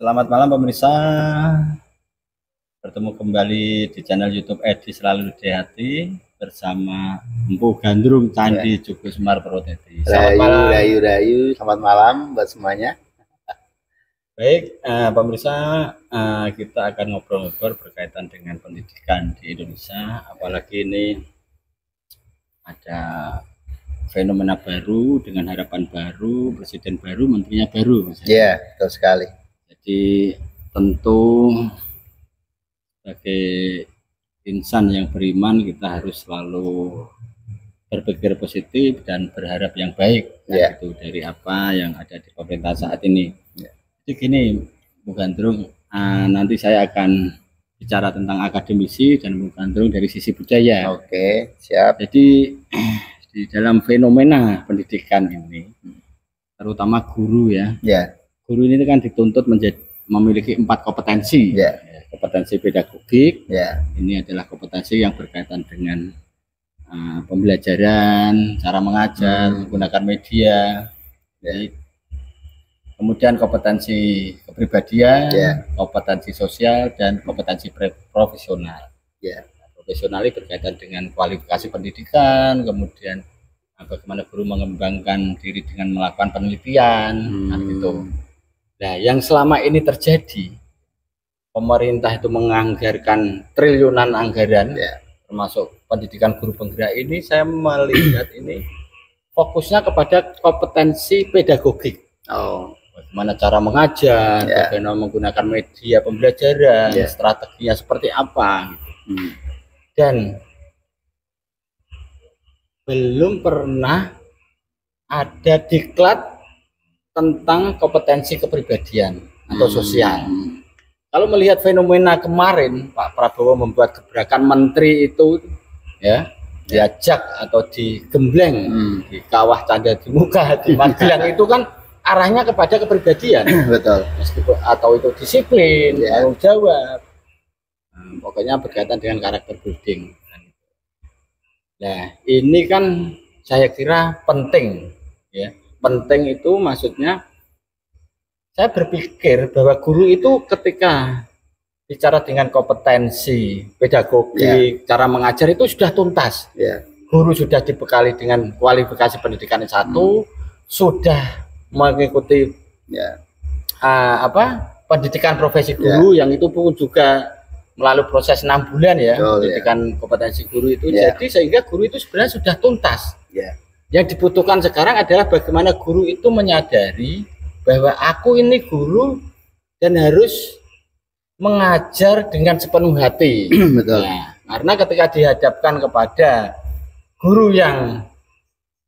Selamat malam pemirsa, bertemu kembali di channel YouTube Edi Selalu di Hati bersama Empu Gandrung Candi Jugo Semar Proteti. Selamat malam. Rayu, selamat malam buat semuanya. Baik, pemirsa, kita akan ngobrol-ngobrol berkaitan dengan pendidikan di Indonesia, apalagi ini ada fenomena baru dengan harapan baru, presiden baru, menterinya baru. Iya, betul sekali. Jadi tentu sebagai insan yang beriman kita harus selalu berpikir positif dan berharap yang baik gitu dari apa yang ada di pemerintah saat ini. Jadi gini, Bu Gandrung, nanti saya akan bicara tentang akademisi dan Bu Gandrung dari sisi budaya. Oke, siap. Jadi di dalam fenomena pendidikan ini, terutama guru ya. Guru ini kan dituntut memiliki 4 kompetensi. Kompetensi pedagogik. Ini adalah kompetensi yang berkaitan dengan pembelajaran, cara mengajar, menggunakan media. Kemudian kompetensi kepribadian, kompetensi sosial, dan kompetensi profesional. Profesional ini berkaitan dengan kualifikasi pendidikan, kemudian bagaimana guru mengembangkan diri dengan melakukan penelitian, gitu. Nah, yang selama ini terjadi, pemerintah itu menganggarkan triliunan anggaran, termasuk pendidikan guru penggerak ini, saya melihat ini fokusnya kepada kompetensi pedagogik. Bagaimana cara mengajar, bagaimana menggunakan media pembelajaran, strateginya seperti apa, gitu. Dan belum pernah ada diklat tentang kompetensi kepribadian atau sosial. Kalau melihat fenomena kemarin, Pak Prabowo membuat gebrakan menteri itu diajak atau digembleng di Kawah Canda di Muka di Magelang itu kan arahnya kepada kepribadian. Betul. Meskipun atau itu disiplin, tanggung jawab. Pokoknya berkaitan dengan karakter building. Nah, ini kan saya kira penting ya. Penting itu maksudnya saya berpikir bahwa guru itu ketika bicara dengan kompetensi pedagogik, cara mengajar itu sudah tuntas. Guru sudah dibekali dengan kualifikasi pendidikan S1, sudah mengikuti pendidikan profesi guru yang itu pun juga melalui proses 6 bulan pendidikan kompetensi guru itu. Jadi sehingga guru itu sebenarnya sudah tuntas. Yang dibutuhkan sekarang adalah bagaimana guru itu menyadari bahwa aku ini guru dan harus mengajar dengan sepenuh hati. Betul. Nah, karena ketika dihadapkan kepada guru yang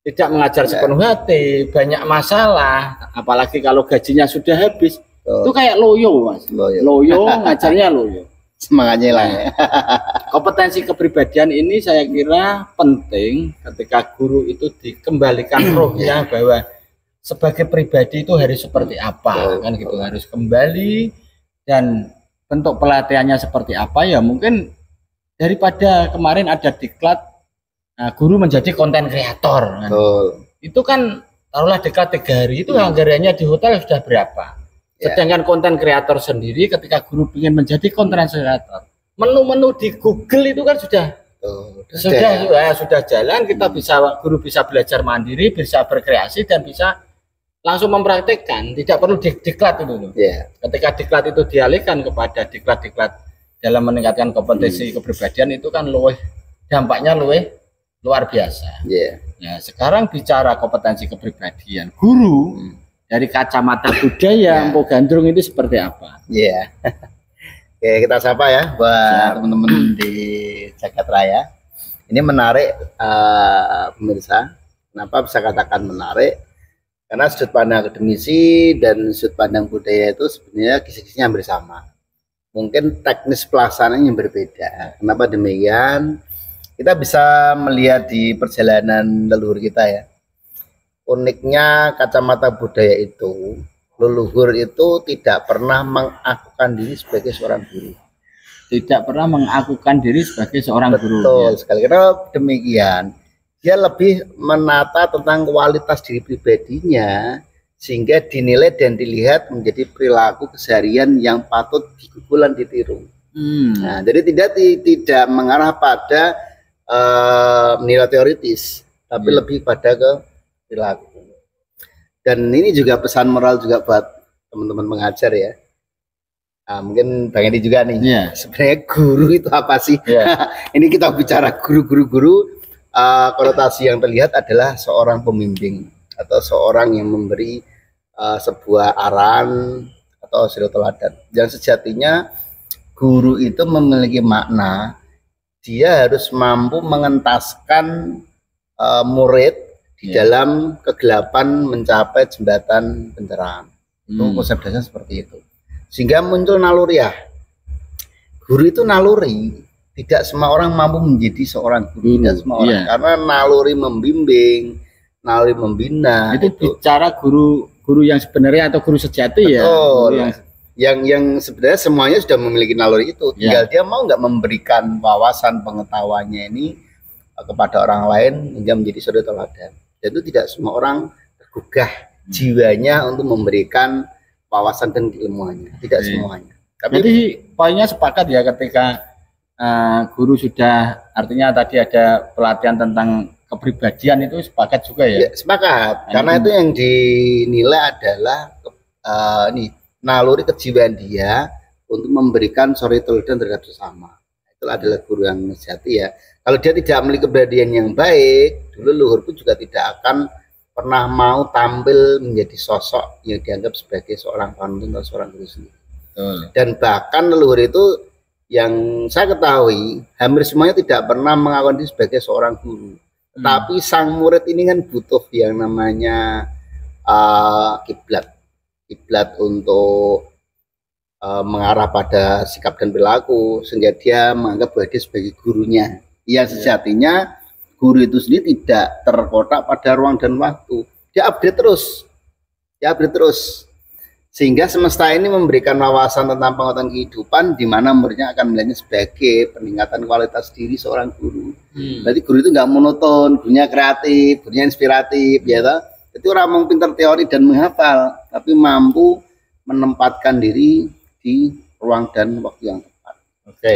tidak mengajar sepenuh hati, banyak masalah, apalagi kalau gajinya sudah habis, itu kayak loyo, Mas. Loyo ngajarnya loyo. Semangatnya lah ya. Kompetensi kepribadian ini saya kira penting ketika guru itu dikembalikan rohnya bahwa sebagai pribadi itu harus seperti apa, kan gitu, harus kembali, dan bentuk pelatihannya seperti apa ya. Mungkin daripada kemarin ada diklat guru menjadi konten kreator, kan. Itu kan taruhlah diklat 3 hari itu anggarannya di hotel sudah berapa. Sedangkan konten kreator sendiri ketika guru ingin menjadi konten kreator, menu-menu di Google itu kan sudah jalan. Kita guru bisa belajar mandiri, bisa berkreasi, dan bisa langsung mempraktekkan, tidak perlu diklat itu. Ketika diklat itu dialihkan kepada diklat-diklat dalam meningkatkan kompetensi kepribadian, itu kan dampaknya luar biasa. Nah, sekarang bicara kompetensi kepribadian guru dari kacamata budaya, Empu Gandrung itu seperti apa? Oke, kita sapa ya buat teman-teman di Jagat Raya. Ini menarik, pemirsa. Kenapa bisa katakan menarik? Karena sudut pandang akademisi dan sudut pandang budaya itu sebenarnya kisi-kisinya hampir sama. Mungkin teknis pelaksanaannya yang berbeda. Kenapa demikian? Kita bisa melihat di perjalanan leluhur kita ya. Uniknya kacamata budaya itu, leluhur itu tidak pernah mengakukan diri sebagai seorang guru. Tidak pernah mengakukan diri sebagai seorang guru. Betul sekali. Karena demikian, dia lebih menata tentang kualitas diri pribadinya sehingga dinilai dan dilihat menjadi perilaku keseharian yang patut digugulan ditiru. Nah, jadi tidak mengarah pada nilai teoritis, tapi lebih pada ke perilaku. Dan ini juga pesan moral juga buat teman-teman mengajar ya. Nah, mungkin Bang Edi juga nih. Sebenarnya guru itu apa sih? Ini kita bicara guru. Konotasi yang terlihat adalah seorang pembimbing atau seorang yang memberi sebuah arahan atau suri teladan. Yang sejatinya guru itu memiliki makna, dia harus mampu mengentaskan murid di dalam kegelapan mencapai jembatan pencerahan. Itu konsep dasarnya seperti itu. Sehingga muncul naluriah. Guru itu naluri. Tidak semua orang mampu menjadi seorang guru. Tidak semua orang. Karena naluri membimbing, naluri membina. Itu bicara guru yang sebenarnya atau guru sejati. Betul. Yang sebenarnya semuanya sudah memiliki naluri itu. Tinggal dia mau nggak memberikan wawasan pengetahuannya ini kepada orang lain hingga menjadi suri teladan. Dan itu tidak semua orang tergugah jiwanya untuk memberikan wawasan dan ilmuannya, tidak semuanya. Tapi jadi poinnya sepakat ya ketika guru sudah, artinya tadi ada pelatihan tentang kepribadian, itu sepakat juga ya? Sepakat, karena itu yang dinilai adalah naluri kejiwaan dia untuk memberikan suri teladan terhadap sesama. Itu adalah guru yang sejati ya. Kalau dia tidak memiliki kepribadian yang baik, dulu luhur pun juga tidak akan pernah mau tampil menjadi sosok yang dianggap sebagai seorang panutan atau seorang guru sendiri. Dan bahkan leluhur itu yang saya ketahui hampir semuanya tidak pernah mengaku diri sebagai seorang guru. Tapi sang murid ini kan butuh yang namanya kiblat untuk mengarah pada sikap dan perilaku, sehingga dia menganggap bahwa dia sebagai gurunya. Yang sejatinya guru itu sendiri tidak terkotak pada ruang dan waktu. Dia update terus. Sehingga semesta ini memberikan wawasan tentang pengetahuan kehidupan di mana muridnya akan melihatnya sebagai peningkatan kualitas diri seorang guru. Berarti guru itu nggak monoton, gurunya kreatif, gurunya inspiratif, ya toh. Itu orang mau pintar teori dan menghafal, tapi mampu menempatkan diri di ruang dan waktu yang tepat. Oke.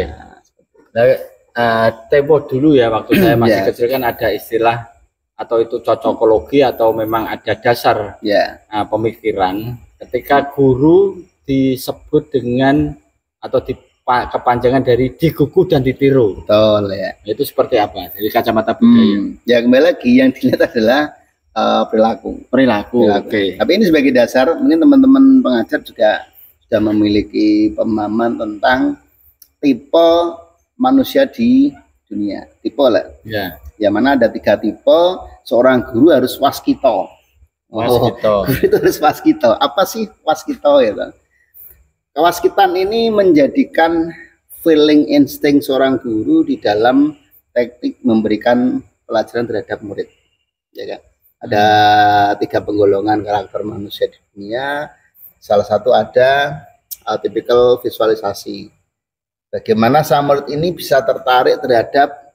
Tempo dulu ya, waktu saya masih kecil kan ada istilah atau itu cocokologi atau memang ada dasar pemikiran ketika guru disebut dengan atau kepanjangan dari digugu dan ditiru. Betul ya. Itu seperti apa dari kacamata budaya? Ya kembali lagi yang dilihat adalah perilaku. Oke. Tapi ini sebagai dasar, mungkin teman-teman pengajar juga sudah memiliki pemahaman tentang tipe manusia di dunia. Tipe lah. Yang mana ada 3 tipe. Seorang guru harus waskito. Guru itu harus waskito. Apa sih waskito ya? Kewaskitan ini menjadikan feeling insting seorang guru di dalam teknik memberikan pelajaran terhadap murid. Ya kan? Ada 3 penggolongan karakter manusia di dunia. Salah satu ada typical visualisasi. Bagaimana sang murid ini bisa tertarik terhadap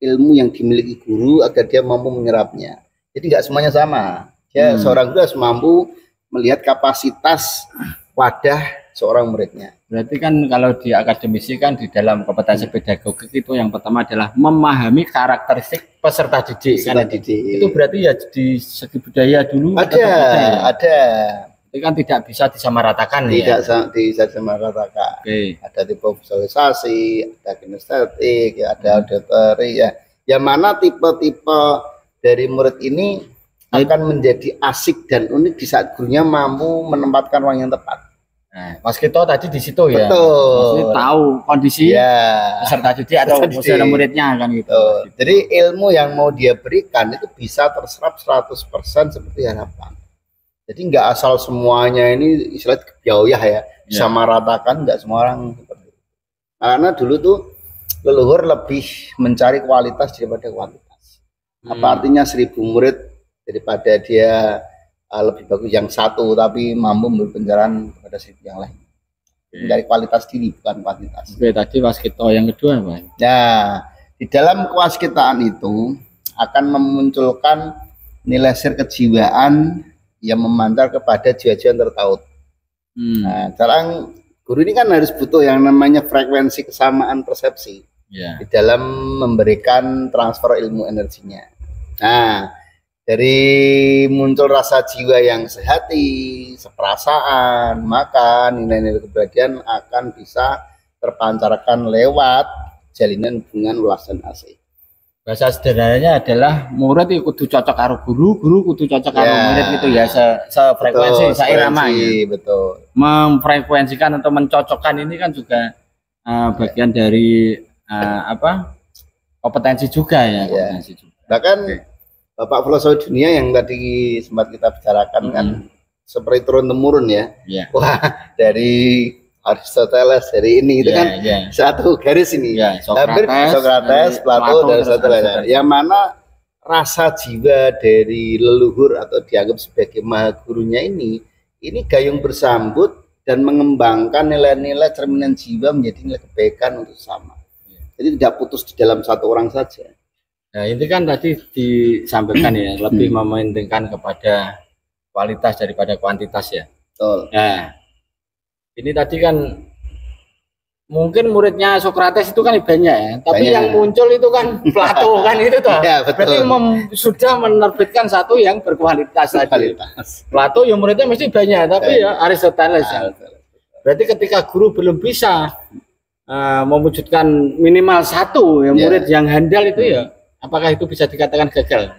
ilmu yang dimiliki guru agar dia mampu menyerapnya. Jadi nggak semuanya sama. Seorang guru harus mampu melihat kapasitas wadah seorang muridnya. Berarti kan kalau di akademisi kan di dalam kompetensi pedagogik itu yang pertama adalah memahami karakteristik peserta didik. Itu berarti ya di segi budaya dulu ada. Itu kan tidak bisa disamaratakan tidak bisa disamaratakan. Ada tipe visualisasi, ada kinestetik, ada auditory ya. Yang mana tipe-tipe dari murid ini akan menjadi asik dan unik di saat gurunya mampu menempatkan ruang yang tepat. Nah, Mas Kito tadi di situ ya. Betul. Maksudnya tahu kondisi peserta didik atau peserta muridnya kan gitu. Jadi ilmu yang mau dia berikan itu bisa terserap 100% seperti harapan. Jadi nggak asal semuanya ini istilah kebiayah ya, sama ratakan, nggak semua orang seperti itu. Karena dulu tuh leluhur lebih mencari kualitas daripada kuantitas. Apa artinya 1000 murid daripada dia lebih bagus yang satu tapi mampu memberi pencerahan kepada 1000 yang lain. Mencari kualitas diri bukan kuantitas. Oke, tadi waskito yang kedua apa? Nah, di dalam kewaskitaan itu akan memunculkan nilai kejiwaan yang memancar kepada jiwa-jiwa yang tertaut. Nah, sekarang guru ini kan harus butuh yang namanya frekuensi kesamaan persepsi di dalam memberikan transfer ilmu energinya. Nah, dari muncul rasa jiwa yang sehati, seperasaan, maka nilai-nilai kepribadian akan bisa terpancarkan lewat jalinan hubungan welas dan asih. Bahasa sederhananya adalah murid itu kudu cocok karo guru, guru kudu cocok karo murid gitu ya, sefrekuensi, seirama ya. Betul. Memfrekuensikan atau mencocokkan ini kan juga bagian dari kompetensi juga ya. Kompetensi juga. Bahkan Bapak Filosofi Dunia yang tadi sempat kita bicarakan kan seperti turun temurun ya. Wah, dari Aristoteles dari ini itu kan satu garis ini. Socrates, Plato dan Aristoteles. Yang mana rasa jiwa dari leluhur atau dianggap sebagai maha gurunya ini gayung bersambut dan mengembangkan nilai-nilai cerminan jiwa menjadi nilai kebaikan untuk sama. Jadi tidak putus di dalam satu orang saja. Nah, ini kan tadi disampaikan ya, lebih mementingkan kepada kualitas daripada kuantitas ya. Betul. Nah, ini tadi kan mungkin muridnya Socrates itu kan banyak ya, tapi yang muncul itu kan Plato kan itu toh. Ya, berarti sudah menerbitkan satu yang berkualitas tadi. Plato yang muridnya mesti banyak, tapi ya Aristoteles ya. Berarti ketika guru belum bisa mewujudkan minimal satu yang murid yang handal itu ya, apakah itu bisa dikatakan gagal?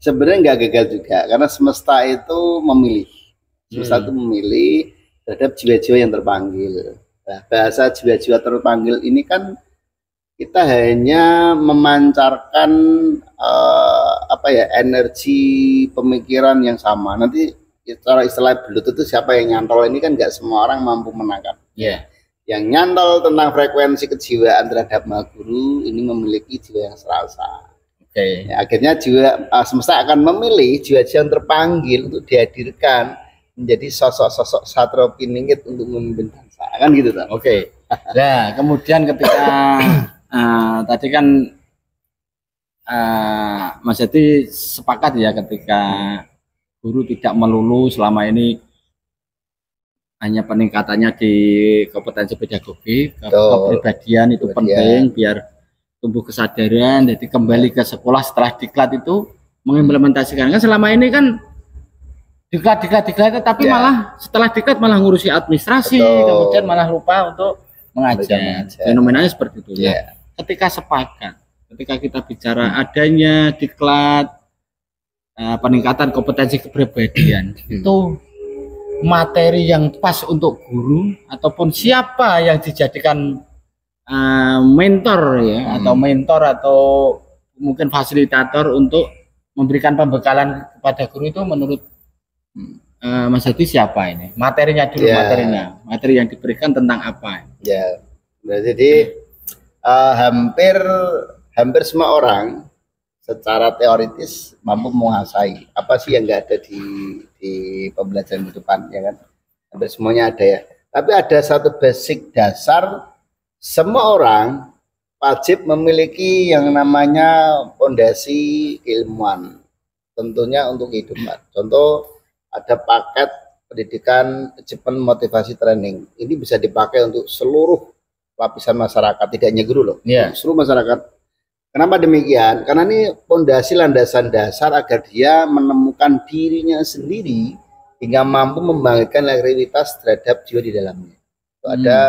Sebenarnya nggak gagal juga, karena semesta itu memilih. Semesta itu memilih terhadap jiwa-jiwa yang terpanggil. Nah, bahasa jiwa-jiwa terpanggil ini kan kita hanya memancarkan energi pemikiran yang sama. Nanti secara istilah belut itu siapa yang nyantol ini kan nggak semua orang mampu menangkap. Yang nyantol tentang frekuensi kejiwaan terhadap maha guru ini memiliki jiwa yang serasa. Ya, akhirnya jiwa semesta akan memilih jiwa-jiwa yang terpanggil untuk dihadirkan menjadi sosok-sosok satrio piningit untuk memimpin bangsa, kan gitu kan? Nah, kemudian ketika tadi kan Mas Hadi sepakat ya, ketika guru tidak melulu selama ini hanya peningkatannya di kompetensi pedagogi, kepribadian itu penting biar tumbuh kesadaran. Jadi kembali ke sekolah setelah diklat itu mengimplementasikan. Kan selama ini kan diklat tapi malah setelah diklat malah ngurusi administrasi, kemudian malah lupa untuk mengajar. Fenomenanya seperti itu ya. Ketika sepakat, ketika kita bicara adanya diklat, peningkatan kompetensi kepribadian, itu materi yang pas untuk guru ataupun siapa yang dijadikan mentor ya, atau mentor atau mungkin fasilitator untuk memberikan pembekalan kepada guru itu menurut Mas Hadi siapa ini? Materinya dulu, materi yang diberikan tentang apa? Ya, jadi hampir semua orang secara teoritis mampu menguasai apa sih yang nggak ada di pembelajaran kehidupan, ya kan? Hampir semuanya ada ya. Tapi ada satu basic dasar, semua orang wajib memiliki yang namanya fondasi keilmuan, tentunya untuk kehidupan. Contoh, ada paket pendidikan achievement motivasi training. Ini bisa dipakai untuk seluruh lapisan masyarakat, tidak hanya guru loh, seluruh masyarakat. Kenapa demikian? Karena ini fondasi landasan dasar agar dia menemukan dirinya sendiri hingga mampu membangkitkan aktivitas terhadap jiwa di dalamnya. Itu ada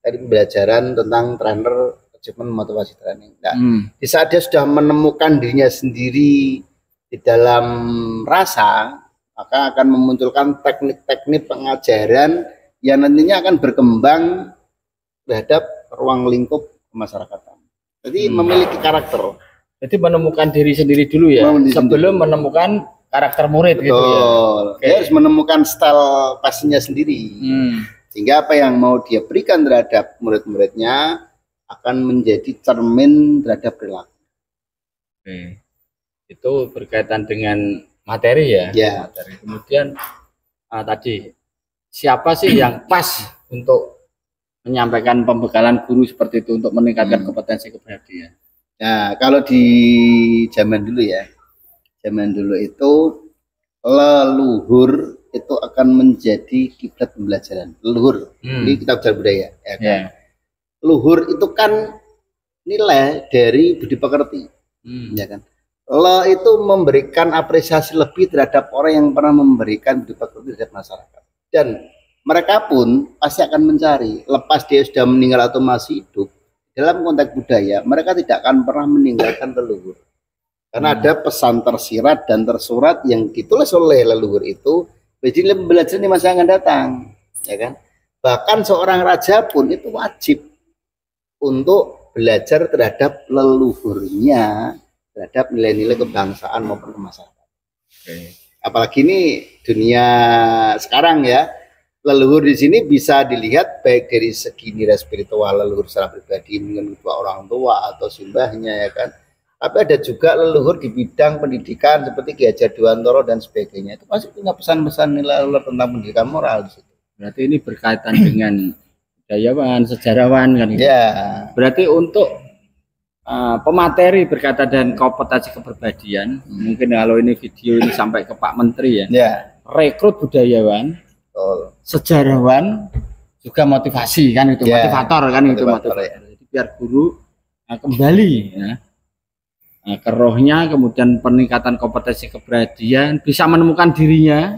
dari pembelajaran tentang trainer achievement motivasi training. Nah, di saat dia sudah menemukan dirinya sendiri di dalam rasa, maka akan memunculkan teknik-teknik pengajaran yang nantinya akan berkembang terhadap ruang lingkup kemasyarakatan. Jadi memiliki karakter. Jadi menemukan diri sendiri dulu ya, sebelum menemukan karakter murid. Betul. Gitu ya. Dia harus menemukan style pastinya sendiri. Sehingga apa yang mau dia berikan terhadap murid-muridnya akan menjadi cermin terhadap perilaku. Itu berkaitan dengan materi ya. Materi. Kemudian tadi siapa sih yang pas untuk menyampaikan pembekalan guru seperti itu untuk meningkatkan kompetensi kepribadian? Nah, kalau di zaman dulu ya, zaman dulu itu leluhur itu akan menjadi kiblat pembelajaran. Leluhur, ini kita belajar budaya. Ya kan? Luhur itu kan nilai dari budi pekerti, ya kan. Le itu memberikan apresiasi lebih terhadap orang yang pernah memberikan budi pekerti terhadap masyarakat. Dan mereka pun pasti akan mencari, lepas dia sudah meninggal atau masih hidup, dalam konteks budaya, mereka tidak akan pernah meninggalkan leluhur. Karena ada pesan tersirat dan tersurat yang ditulis oleh leluhur itu, jadi pembelajaran di masa yang akan datang, ya kan. Bahkan seorang raja pun itu wajib untuk belajar terhadap leluhurnya, terhadap nilai-nilai kebangsaan maupun kemasyarakat. Apalagi ini dunia sekarang ya, leluhur di sini bisa dilihat baik dari segi nilai spiritual leluhur secara pribadi, mungkin kedua orang tua atau simbahnya, ya kan. Tapi ada juga leluhur di bidang pendidikan seperti Ki Hajar Dewantara dan sebagainya. Itu masih punya pesan-pesan nilai tentang pendidikan moral di situ. Berarti ini berkaitan dengan budayawan, sejarawan kan gitu. Ya. Berarti untuk pemateri berkaitan dengan kompetensi kepribadian, mungkin kalau ini video ini sampai ke Pak Menteri ya. Rekrut budayawan, sejarawan, juga motivasi kan itu, motivator kan itu motivator. Jadi biar guru kembali ya, ke rohnya, kemudian peningkatan kompetensi kepribadian, bisa menemukan dirinya,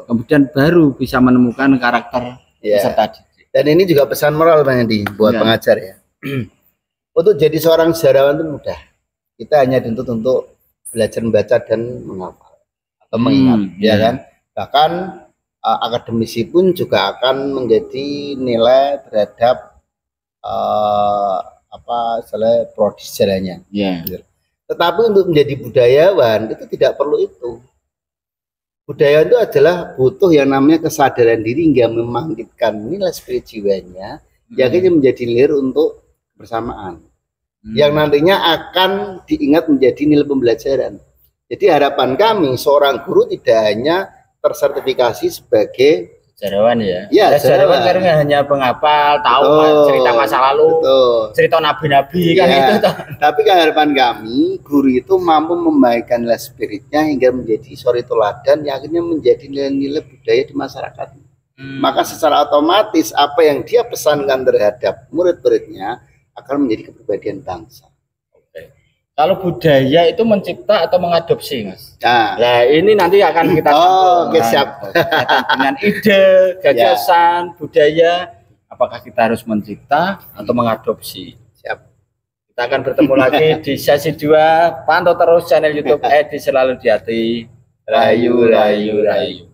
kemudian baru bisa menemukan karakter peserta didik. Dan ini juga pesan moral Bang Edi buat pengajar ya. Untuk jadi seorang sejarawan itu mudah. Kita hanya dituntut untuk belajar membaca dan menghafal atau mengingat, ya kan. Bahkan akademisi pun juga akan menjadi nilai terhadap prodi sejarahnya. Tetapi untuk menjadi budayawan itu tidak perlu itu. Budaya itu adalah butuh yang namanya kesadaran diri hingga membangkitkan nilai spiritualnya, yang akhirnya menjadi nilai untuk kebersamaan, yang nantinya akan diingat menjadi nilai pembelajaran. Jadi harapan kami seorang guru tidak hanya tersertifikasi sebagai sejarawan sejarawan karena hanya penghafal, tahu cerita masa lalu, cerita nabi-nabi kan itu. Tapi harapan kami guru itu mampu membaikkan nilai spiritnya hingga menjadi suri teladan yang akhirnya menjadi nilai-nilai budaya di masyarakat. Maka secara otomatis apa yang dia pesankan terhadap murid-muridnya akan menjadi kepribadian bangsa. Kalau budaya itu mencipta atau mengadopsi, Mas? Nah, ini nanti akan kita siap. Dengan ide, gagasan, budaya, apakah kita harus mencipta atau mengadopsi? Siap. Kita akan bertemu lagi di sesi 2. Pantau terus channel YouTube Edi Selalu di Hati. Rayu, rayu, rayu.